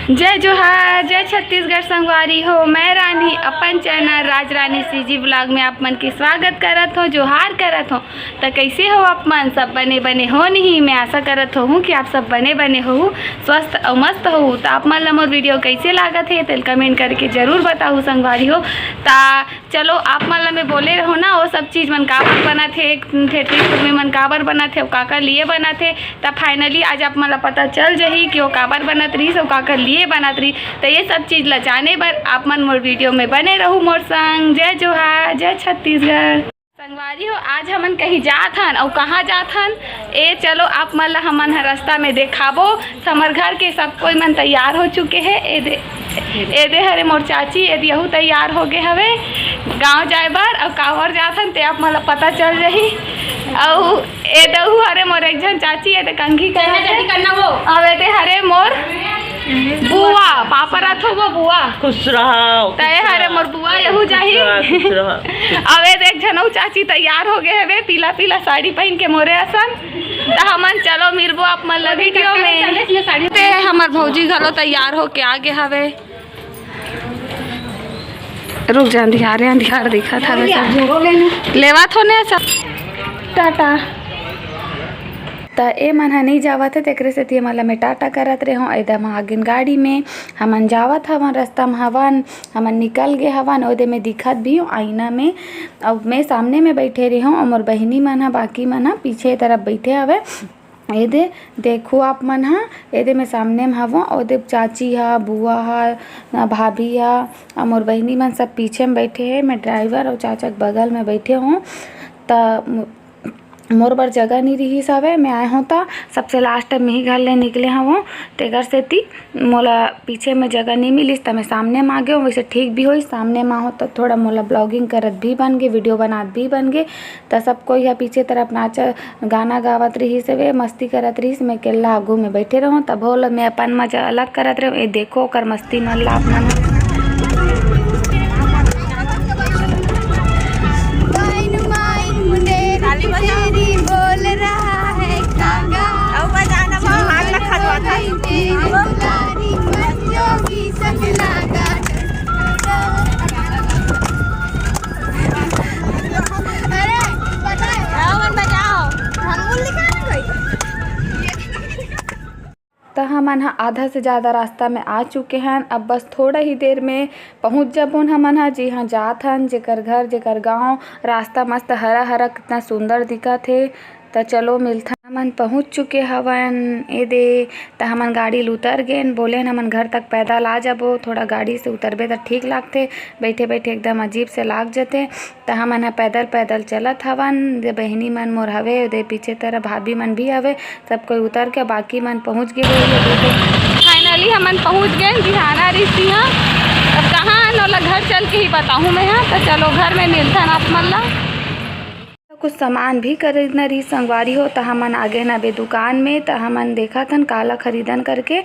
जय जोहार, जय छत्तीसगढ़ संगवारी हो। मैं रानी अपन चैनल राज रानी सीजी ब्लॉग में आप मन के स्वागत करत हो, जोहार करत हो। तो कैसे हो आप मन? सब बने बने हो नहीं? मैं आशा करत हूँ कि आप सब बने बने हो, स्वस्थ और मस्त हो। तो आप मन ला मोर वीडियो कैसे लागत है तो कमेंट करके ज़रूर बताओ संगवारी हो। ता चलो आप मन ला मैं बोले रहो ना, वो सब चीज़ मन काबर बना थे, थिएटर में मन काबर बना थे, काकर लिए बना थे। तब फाइनली आज आप मन ला पता चल जाही कि वो काबर बनत रही, और काकर लिए बनत रही। तो ये सब चीज़ ला जाने बर आप मन मोर वीडियो में बने रहू मोर संग। जय जोहार, जय छत्तीसगढ़ संगवारी हो। आज हमन कहीं जात हन, और कहाँ जात हन ए चलो आप मन ला हमन रास्ता में देखाबो। समर घर के सब कोई मन तैयार हो चुके हैं। ए दे हरे मोर चाची ए यहू तैयार हो गए हवे गाँव जाए बर, और कावर जात हन ते आप मन ला पता चल जाही। और ए दहू हरे मोर एक जन चाची ए कंघी करना वो, और ए हरे मोर बुआ पापा रात हो वो बुआ खुश रहो। तय हरे मोर बुआ यहू जाही। अब एक जनऊ चाची तैयार हो गए हवे पीला पीला साड़ी पहन के मोरे असन। तो हमन चलो मिलबो आप मन ला वीडियो में। ते हमर भौजी घलो तैयार हो के आगे हवे। रुक जा, अंधियार दिखत हवे सब लेवात हो ने सब। टाटा तो ए मन ह नहीं जावत है, तेकरे सेती हमन ला मैं टाटा करत रहे हूँ। एकदम आगिन गाड़ी में हमन जावत हवन, रास्ता में हवन, हमन निकल गए हवन। ओदे में दिखत भी हूँ आईना में, और मैं सामने में बैठे रही हूँ, और मोर बहिनी मन ह बाकी मन ह पीछे तरफ बैठे हवे। ए दे देखो आप मन ह एदे में सामने में हवो, ओदे चाची हा, बुआ हा, भाभी हा, और मोर बहिनी मन सब पीछे में बैठे हैं। मैं ड्राइवर और चाचा के बगल में बैठे हूँ। तो मोर बर जगह नहीं रही हवे, मैं आए हूँ तो सबसे लास्ट में ही घर ले निकले हूँ। तेकर सेती मोला पीछे में जगह नहीं मिली, तो मैं सामने में आ गए हूँ। वैसे ठीक भी हुई सामने में हो तो थोड़ा मोला ब्लॉगिंग करत भी बन गए, वीडियो बनात भी बन गए। तो सब कोई है पीछे तरफ नाच गाना गावत रही से, मस्ती करत रही। मैं केला आगू में बैठे रहूँ, तब बोल मैं अपन मजा अलग करत रहूँ। ये देखो कर मस्ती मन ला अपना बोल रहा है कागा, और बजाना हाथ रखा तो हमन हा आधा से ज़्यादा रास्ता में आ चुके हैं। अब बस थोड़ा ही देर में पहुंच जबोन हमन हा जी हाँ जात हन, जेकर घर जेकर गांव। रास्ता मस्त हरा हरा कितना सुंदर दिखत है। तो चलो मिलता हमन पहुंच चुके हवन। ए दे तो हमन गाड़ी ल उतर गए, बोले हमन घर तक पैदल आ जाबो। थोड़ा गाड़ी से उतरबे तो ठीक लागते, बैठे बैठे एकदम अजीब से लाग जाते। तो हमन हा पैदल पैदल चलत हवन। दे बहिनी मन मोर हवे, दे पीछे तरह भाभी मन भी हवे। सब कोई उतर के बाकी मन पहुँच गए। फाइनली हमन पहुँच गए बिहाना रिसिया। अब कहाँ नोला घर चल के ही बताऊँ मैं यहाँ। तो चलो घर में मिलता है आप मन ला। कुछ सामान भी खरीदना रही संगवारी हो, तो हमन आगे ना बे दुकान में। तो हमन देखा थन काला खरीदन करके।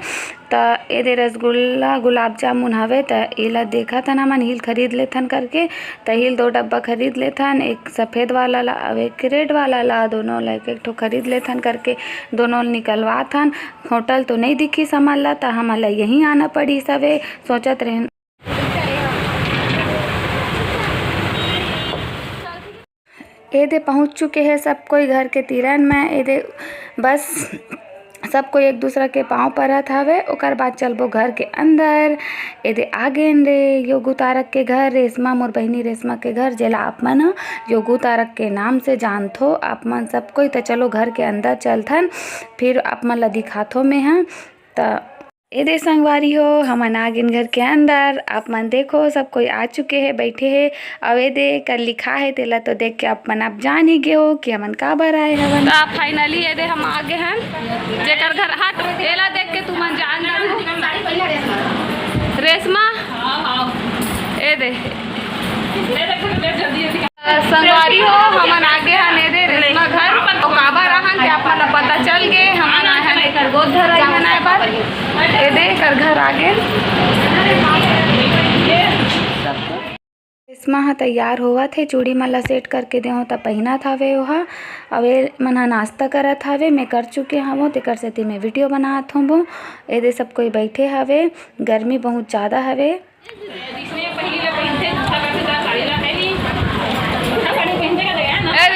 तो ए रसगुल्ला गुलाब जामुन हवे, तो एला देखा थन हमन हिल खरीद लेथन करके। तो हिल 2 डब्बा खरीद लेथन, एक सफ़ेद वाला ला और एक रेड वाला ला। दोनों ला एक ठो खरीद लेथन करके दोनों निकलवा थन। होटल तो नहीं दिखी सामान ला, तो हमन ला यहीं आना पड़ी सवे। सोचत रहे ए दे पहुँच चुके हैं सब कोई घर के तिरन में। ए दे बस सब कोई एक दूसरा के पाँव परत हवे। ओकर बाद चलबो घर के अंदर। ए दे आगे रे योगू तारक के घर, रेशमा मोर बहिनी रेशमा के घर, जेला आप मन योगू तारक के नाम से जानथो आप मन सब कोई। तो चलो घर के अंदर चलथन, फिर आप मन ला दिखाथो में हाँ। तो ए दे संगवारी हो हमन आ गिन घर के अंदर। आप मन देखो सब कोई आ चुके हैं, बैठे हैं। और ए दे कर लिखा है तेला तो देख के आप मन आप जान ही गए हो कि हमन काबर आए हवन। तो फाइनली ए दे हम आ गए हैं जेकर घर। हट तेला देख के तुम जान रेशमा ए दे संगवारी हो हमन आ गए हैं। ए दे रेशमा घर और काबर रहन के आप मन पता चल गए। हमन आए हैं एकर गोद घर आई बनाए बार। ए दे कर घर आ गए। रेशमा ह तैयार होवत हे, चूड़ी मन ला सेट करके देहूँ त पहिनत हवे ओहा। अवे मन ह नाश्ता करत हवे, मैं कर चुके हवो तेकर सेती मैं वीडियो बनात हूँ। एदे सब कोई बैठे हवे, गर्मी बहुत ज़्यादा हवे।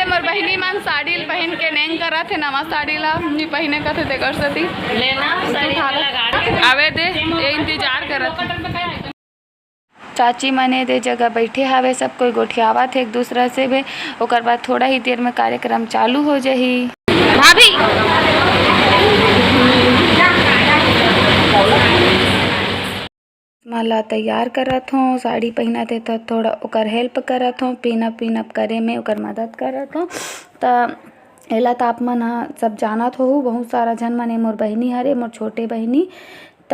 मोर बहिनी मन साड़ी पहन के नहीं करत है, नवा साड़ी ला नहीं पहने का थे तेकर सेती आवे दे ये इंतजार करत। चाची मने दे जगह बैठे हवे, सब कोई गोठियावत है एक दूसरा से भी। ओकर बाद थोड़ा ही देर में कार्यक्रम चालू हो जाही। भाभी माला तैयार करत हूँ, साड़ी पहनत है तो थोड़ा ओकर हेल्प करत हूँ, पिनअप करे में ओकर मदद करत हूँ। त एला तो आप मन सब जानत हो, बहुत सारा झन मने मोर बहिनी हरे, मोर छोटे बहिनी। त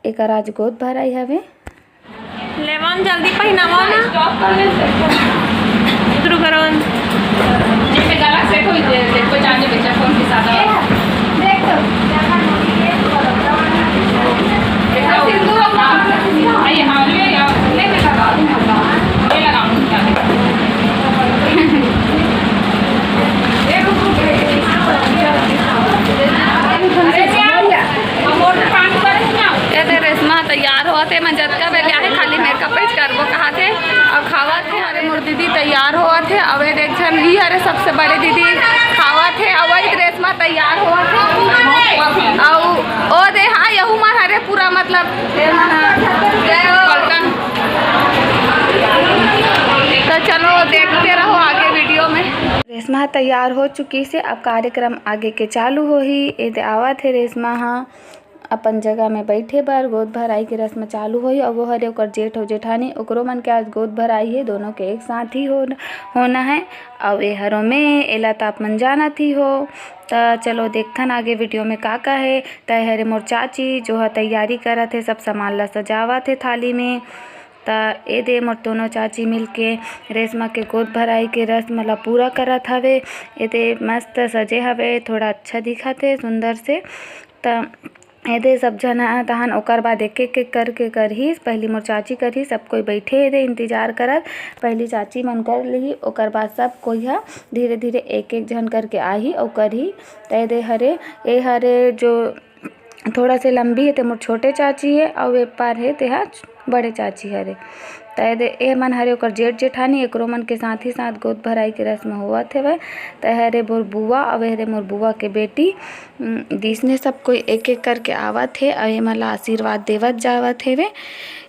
एकर आज गोद भराई हवे। लेवन जल्दी पहनावा ना, शुरू करो। जिससे गला सेट हुई दे देखो जाने बेचा कौन सी सादा देख तो देखो सिंदूर अपना आइए हां ले या ले लगा दूंगा, ये लगाऊंगा ये रुको अरे क्या मोर पान पर ना ए दे रेशमा तैयार होत है, मन जतका बेले आहे खाली मेकअप पेज करबो कहा थे और खावत है। अरे मोर दीदी तैयार होत है, अवे देख छन ही अरे सबसे बड़े दीदी खावत है, अवई रेशमा तैयार होत है औ ओ दे हां यहू मन हरे पूरा मतलब पलटन। तो चलो देखते रहो आगे वीडियो में। रेशमा तैयार हो चुकी से, अब कार्यक्रम आगे के चालू हो ही। ए आवत है रेशमा हाँ अपन जगह में बैठे बर, गोद भराई के रस्म चालू होई। और वो हरे ओकर जेठ हो जेठानी ओकरो मन के आज गोद भराई है, दोनों के एक साथ ही होना है। और ये हरों में एला ताप मन जानत ही हो। तो चलो देखथन आगे वीडियो में का है। तय हरे मोर चाची जो है तैयारी करत है, सब सामान ला सजावत है थाली में। त ए दे मोर दोनों चाची मिलके रेशमा के गोद भराई के रस्म ला पूरा करत हवे। ए दे मस्त सजे हवे, थोड़ा अच्छा दिखत है सुंदर से। त एदे सब जन तहन ओकर बाद एक एक करके करही, पहली मोर चाची करही, सब कोई बैठे एदे इंतजार करत। पहली चाची मन कर ली, ओकर बाद सब कोई हा धीरे धीरे एक एक जन करके आही और करही। एदे हरे ए हरे जो थोड़ा से लंबी है ते मोर छोटे चाची है, और ए पार है ते हा बड़े चाची हरे। तय दे ए मन हरे ओकर जेठ जेठानी एकरो मन के साथ ही साथ गोद भराई के रस्म होवत हेवे। तय हरे मोर बुआ और हरे मोर बुआ के बेटी दिसने सब कोई एक एक करके आवत है और ए मन ला आशीर्वाद देवत जावत हेवे।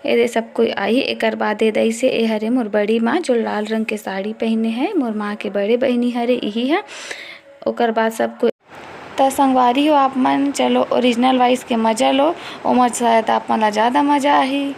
ए सब कोई आई एकर बाद ए दई से ए हरे मोर बड़ी माँ जो लाल रंग के साड़ी पहने है, मोर माँ के बड़े बहनी हरे यही है। ओकर बाद सब कोई त संगवारी हो आप मन, चलो ओरिजिनल वाइस के मजा लो, ओमर शायद आप मन ला ज़्यादा मजा आही।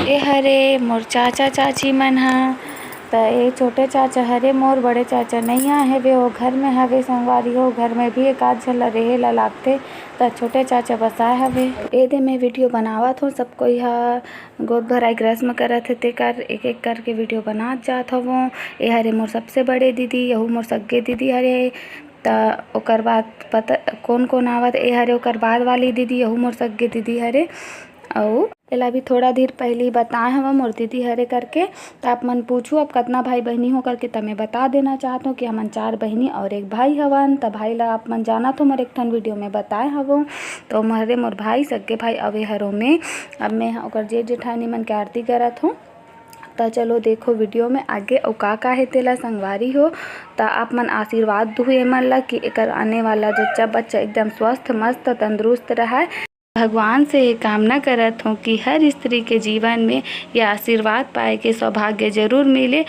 ए हरे मोर चाचा चाची मन हा, त ए छोटे चाचा हरे, मोर बड़े चाचा नहीं है वे वो घर में हवे। संगवारी हो घर में भी एक आध झला रहे ला लागते, त छोटे चाचा बसाए हवे। ए दे मैं वीडियो बनावत हूँ, सब कोई हा गोद भराई के रस्म करत है तेकर एक एक करके वीडियो बनात जात हवो। ए हरे मोर सबसे बड़े दीदी, यहू मोर सग्गे दीदी हरे। त ओकर बाद पता कौन कौन आवत, ए हरे ओकर बाद वाली दीदी यहू मोर सग्गे दीदी हरे। और एला भी थोड़ा देर पहले ही बताए हवा मोर दीदी हरे करके। तो आप मन पूछू अब कितना भाई बहनी हो करके, तब मैं बता देना चाहता हूँ कि हमन 4 बहनी और एक भाई हवन। तो भाई ला आप मन जाना तो मोर एक ठन वीडियो में बताए हवो। तो हरे मोर भाई सगे भाई अवे हरो में, अब मैं ओकर जेठ जेठानी मन के आरती करत हूँ। तो चलो देखो वीडियो में आगे और का है तेला संगवारी हो। तो आप मन आशीर्वाद दू मन ला कि एकर आने वाला जच्चा बच्चा एकदम स्वस्थ मस्त तंदुरुस्त रहा। भगवान से ये कामना करत हूँ कि हर स्त्री के जीवन में यह आशीर्वाद पाए के सौभाग्य जरूर मिले।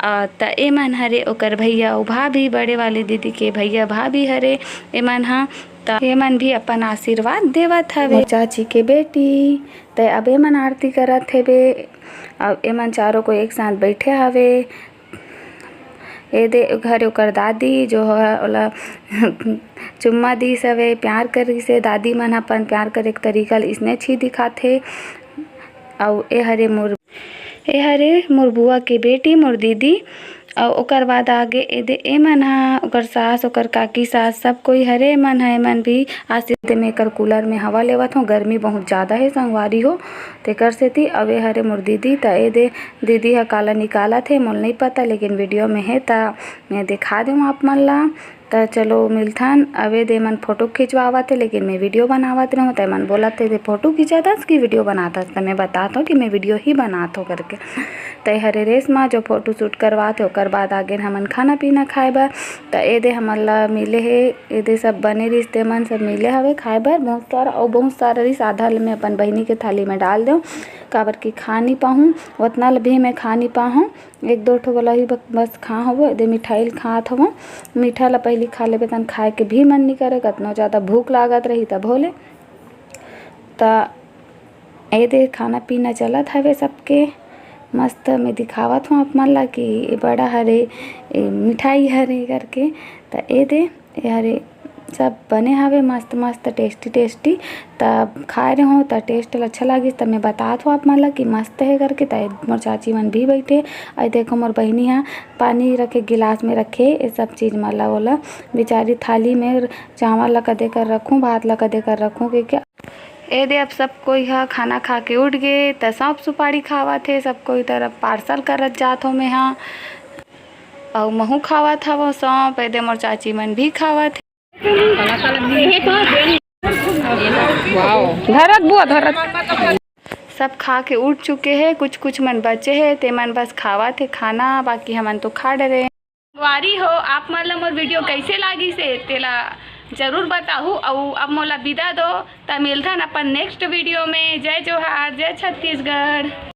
त एमन हरे ओकर भैया और भाभी, बड़े वाले दीदी के भैया भाभी हरे एमन ह त एमन भी अपन आशीर्वाद देवत हवे। चाची के बेटी त अब एमन आरती करत हेबे। अब एमन चारों को एक साथ बैठे हवे। ए दे घरे ओकर दादी जो है ओला चुम्मा दी सवे, प्यार करी से। दादी मन अपन प्यार करे के तरीका इसने छी दिखाथे। और ए हरे मोर बुआ के बेटी, मोर दीदी। और ओकर बाद आगे एमन ह ओकर सास, ओकर काकी सास सब कोई हरे मन है। एमन भी आशीर्वाद में कर कूलर में हवा लेवत हो। गर्मी बहुत ज़्यादा है संगवारी हो तेकर सेती। अब ए हरे मोर दीदी त दीदी ह काला निकाला थे, मोल नहीं पता, लेकिन वीडियो में है त मैं दिखा दूँ आप मन ला। त चलो मिलथन। अवे दे मन फोटो खिंचवावत थे, लेकिन मैं वीडियो बनावत रहूँ। त मन बोलत थे फोटो खिंचाथस कि वीडियो बनाथस। त मैं बतात हूँ कि मैं वीडियो ही बनात हूँ करके। त हरे रेस में जो फोटो शूट करवाते ओकर बाद आगे हमन खाना पीना खाए बर। त ए दे हमन ला मिले हे, ए दे सब बने रिश्ते मन सब मिले हवे खाए बर बहुत सारा। और बहुत सारा रिस आधा ल मैं अपन बहिनी के थाली में डाल दूँ, काबर की खा नहीं पाहूँ उतना भी मैं खा नहीं पाहूँ। एक दो ठो वाला ही बस खा हो। दे मिठाई खात हूँ, मीठा ला पहले खा लेबे तन खाए के भी मन नहीं करे। कतना ज़्यादा भूख लागत रही तब भोले त ए दे खाना पीना चलत हवे सबके मस्त। मैं दिखावत हूँ आप मन ला कि ये बड़ा हरे मिठाई हरे करके। त ए हरे सब बने हवे मस्त मस्त टेस्टी। तब खाए रहे हो त टेस्ट अच्छा लगी त मैं बतात हूँ आप मन ला कि मस्त है करके। त मोर चाची मन भी बैठे। और देखो मोर बहिनी है पानी रखे गिलास में रखे ये सब चीज़ मला वाला बेचारी थाली में चावल ला कदे कर रखूँ, भात ला कदे कर रखूँ के क्या। ए दे अब सब कोई हा खाना खा के उठ गए त सौंफ सुपारी खावा थे। सब कोई तरफ पार्सल करत जात हो मैं हाँ। और महू खावत हवो सौंफ। ए दे मोर चाची मन भी खावत थे। सब खा के उठ चुके हैं, कुछ मन बचे हैं ते मन बस खावा थे खाना, बाकी हमन तो खा डरे। वारी हो आप मन ला मोर वीडियो कैसे लागी से तेला जरूर बताहू। और अब मोला विदा दो त मिलथन अपन नेक्स्ट वीडियो में। जय जोहार, जय छत्तीसगढ़।